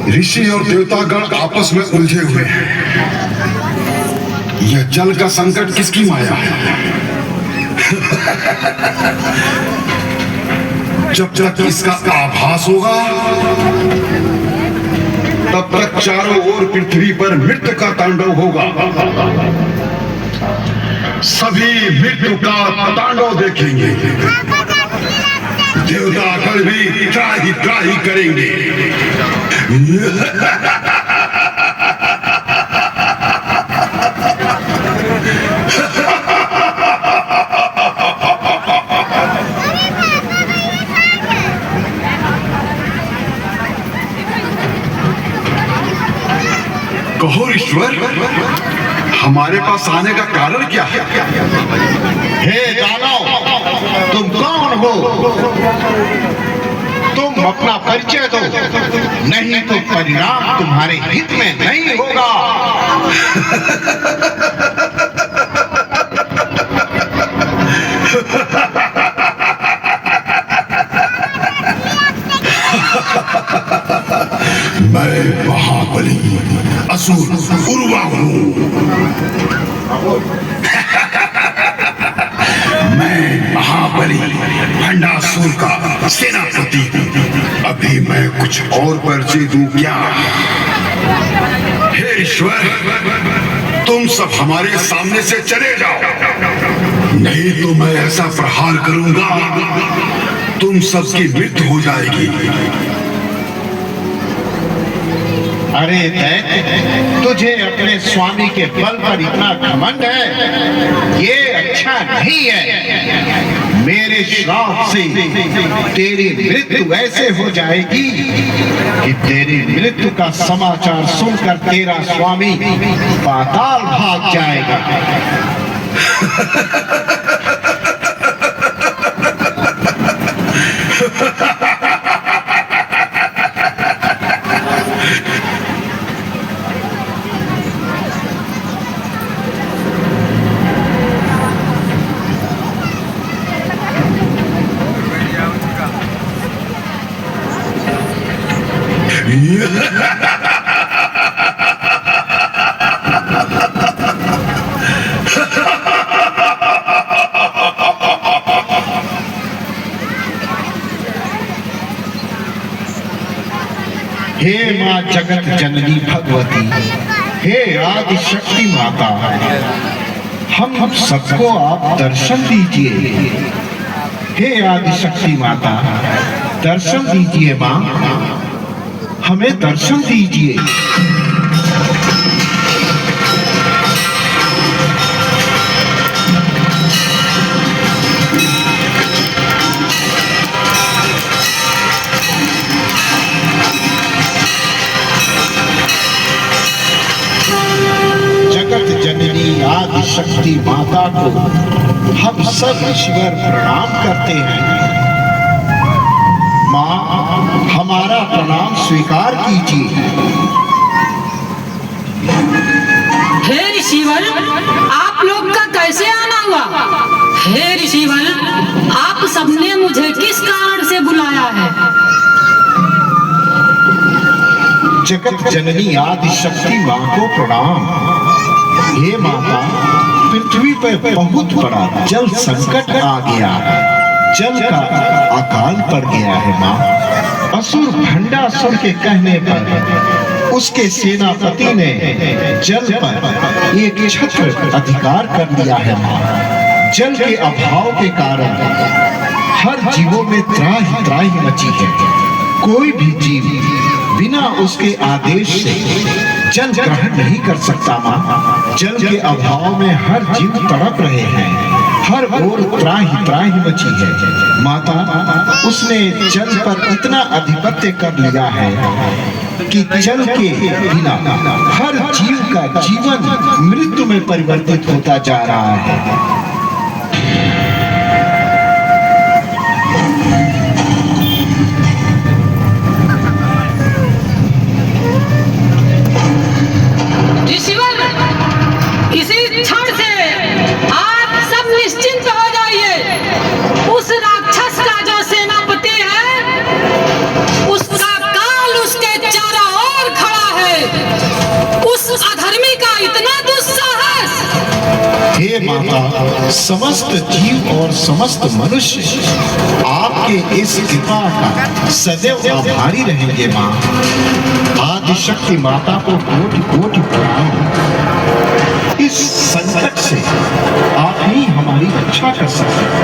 ऋषि और देवतागण आपस में उलझे हुए हैं। यह जल का संकट किसकी माया है? जब तक इसका आभास होगा तब तक चारों ओर पृथ्वी पर मृत्यु का तांडव होगा। सभी मृत्यु का तांडव देखेंगे। देवतागण भी त्राही त्राही करेंगे। कहो ईश्वर, हमारे पास आने का कारण क्या है? हे दानव, तुम कौन हो? तुम अपना परिचय दो, नहीं तो परिणाम तुम्हारे हित में नहीं होगा। मैं महाबली असुर उर्वा हूँ। मैं महाबली भंडासुर का सेनापति हूँ। अभी मैं कुछ और परिचय दूं क्या? हे ईश्वर, तुम सब हमारे सामने से चले जाओ, नहीं तो मैं ऐसा प्रहार करूंगा तुम सबकी मृत्यु हो जाएगी। अरे दैत्य, तुझे अपने स्वामी के बल पर इतना घमंड है, ये अच्छा नहीं है। मेरे श्राप से तेरी मृत्यु ऐसे हो जाएगी कि तेरी मृत्यु का समाचार सुनकर तेरा स्वामी पाताल भाग जाएगा। हे माँ जगत जननी भगवती, हे आदि शक्ति माता, हम सबको आप दर्शन दीजिए। हे आदि शक्ति माता, दर्शन दीजिए माँ, हमें दर्शन दीजिए। जगत जननी आदि शक्ति माता को हम सब ईश्वर प्रणाम करते हैं। माँ, हमारा प्रणाम स्वीकार कीजिए। हे ऋषिवर, आप लोग का कैसे आना हुआ? हे ऋषिवर, आप सबने मुझे किस कारण से बुलाया है? जगत जननी आदि शक्ति माँ को प्रणाम। हे माता, पृथ्वी पर बहुत बड़ा जल संकट आ गया है। जल का अकाल पड़ गया है माँ। असुर भंडासुर के कहने पर उसके सेनापति ने जल पर एक छत्र अधिकार कर लिया है माँ। जल के अभाव के कारण हर जीवों में त्राही त्राही मची है। कोई भी जीव बिना उसके आदेश से जल ग्रहण नहीं कर सकता माँ। जल के अभाव में हर जीव तड़प रहे हैं, हर ओर त्राही त्राही मची है माता। उसने जल पर इतना अधिपत्य कर लिया है कि जल के बिना हर जीव का जीवन मृत्यु में परिवर्तित होता जा रहा है। हे माता, समस्त जीव और समस्त मनुष्य आपके इस कृपा का सदैव आभारी रहेंगे माँ। आदिशक्ति माता को कोटि कोटि प्रणाम। इस संकट से आप ही हमारी रक्षा कर सकते हैं।